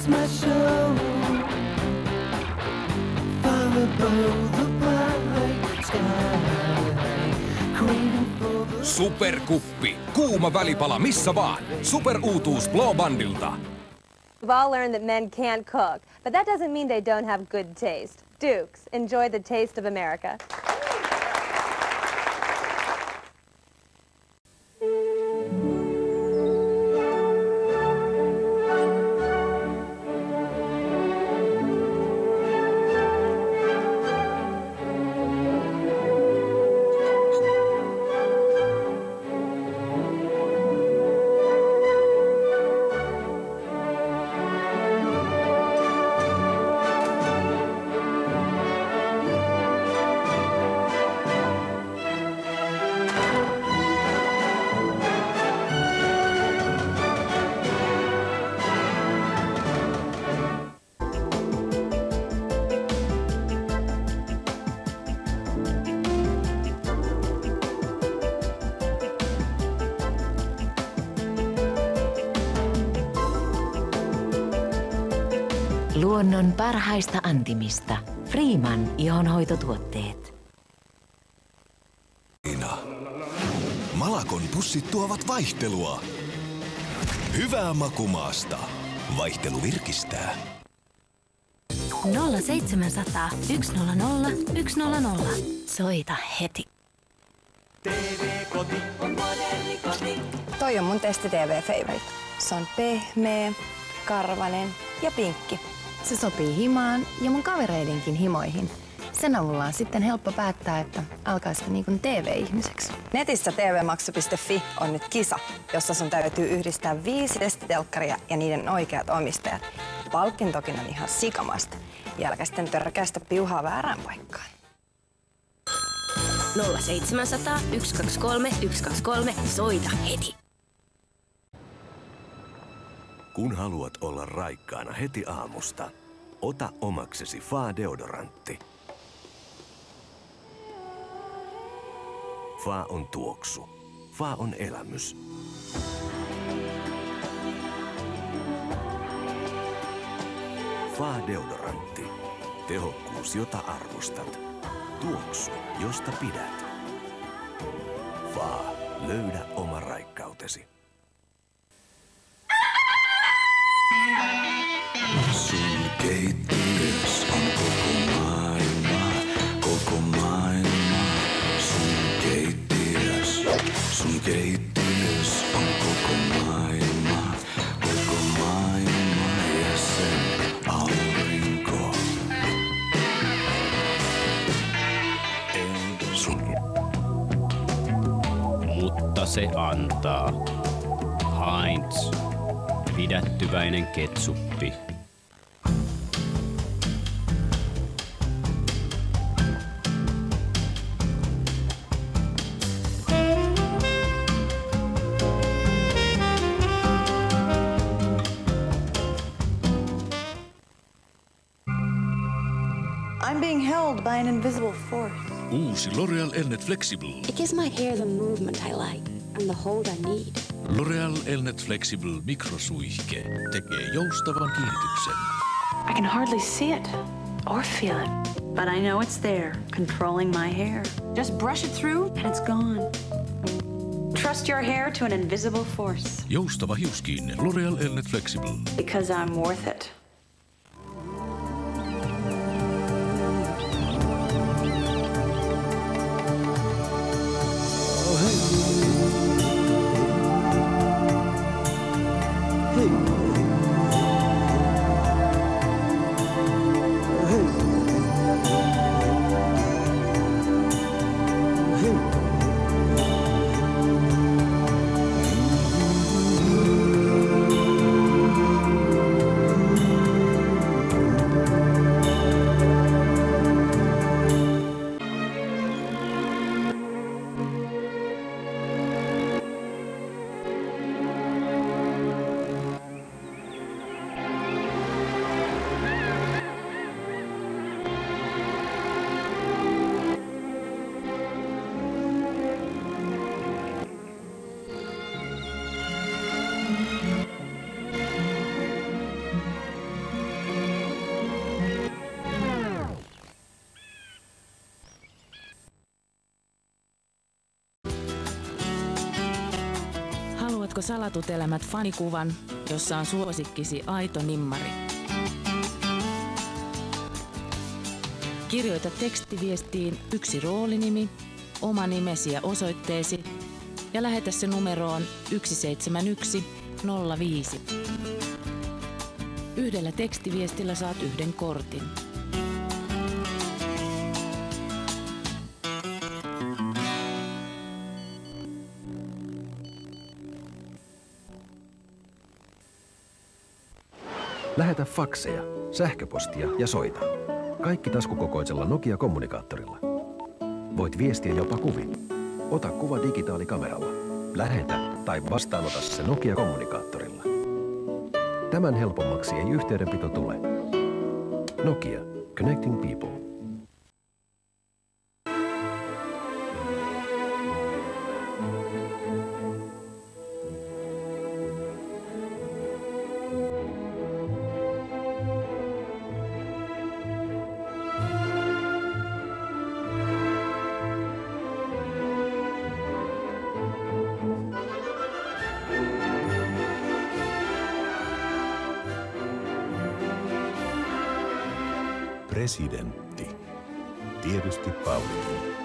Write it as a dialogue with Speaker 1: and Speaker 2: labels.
Speaker 1: my show. Far above the bright sky.
Speaker 2: Superkuppi. Kuuma välipala missä vaan. Superuutuus Glow Bandilta.
Speaker 3: We've all learned that men can't cook, but that doesn't mean they don't have good taste. Dukes, enjoy the taste of America.
Speaker 4: Luonnon parhaista antimista. Freeman ihonhoitotuotteet.
Speaker 5: Malakon pussit tuovat vaihtelua. Hyvää makumaasta. Vaihtelu virkistää.
Speaker 4: 0700 100 100. Soita heti.
Speaker 6: TV-koti on moderni koti.
Speaker 7: Toi on mun testi-TV-favorite. Se on pehmeä, karvanen ja pinkki. Se sopii himaan ja mun kavereidenkin himoihin. Sen avulla on sitten helppo päättää, että alkaisiko niin kuin TV-ihmiseksi. Netissä tvmaksu.fi on nyt kisa, jossa sun täytyy yhdistää 5 testitelkkaria ja niiden oikeat omistajat. Palkintokin on ihan sikamasta. Ja älkää sitten törkästä piuhaa väärään paikkaan.
Speaker 4: 0700 123 123. Soita heti.
Speaker 5: Kun haluat olla raikkaana heti aamusta, ota omaksesi Fa-deodorantti. Fa on tuoksu. Fa on elämys. Fa-deodorantti. Tehokkuus, jota arvostat. Tuoksu, josta pidät. Fa. Löydä oma raikkautesi.
Speaker 1: Sun keittiös on koko maailma, koko maailma. Sun keittiös on koko maailma ja sen aurinko.
Speaker 8: Mutta se antaa. Heinz. Pidättyväinen ketsuppi.
Speaker 7: I'm being held by an invisible force.
Speaker 9: Uusi L'Oreal Elnet Flexible.
Speaker 4: It gives my hair the movement I like and the hold I need.
Speaker 9: L'Oreal Elnet Flexible mikrosuihke tekee joustavan kiinnityksen.
Speaker 10: I can hardly see it or feel it, but I know it's there, controlling my hair. Just brush it through and it's gone. Trust your hair to an invisible force.
Speaker 9: Joustava hiuskiinne L'Oreal Elnet Flexible.
Speaker 10: Because I'm worth it.
Speaker 11: Haluatko Salatut elämät -fanikuvan, jossa on suosikkisi aito nimmari? Kirjoita tekstiviestiin 1 roolinimi, oma nimesi ja osoitteesi ja lähetä se numeroon 17105. Yhdellä tekstiviestillä saat 1 kortin.
Speaker 12: Lähetä fakseja, sähköpostia ja soita. Kaikki taskukokoisella Nokia-kommunikaattorilla. Voit viestiä jopa kuvin. Ota kuva digitaalikameralla. Lähetä tai vastaanota se Nokia-kommunikaattorilla. Tämän helpommaksi ei yhteydenpito tule. Nokia. Connecting people.
Speaker 5: Presidentti. Tietysti Paulikin.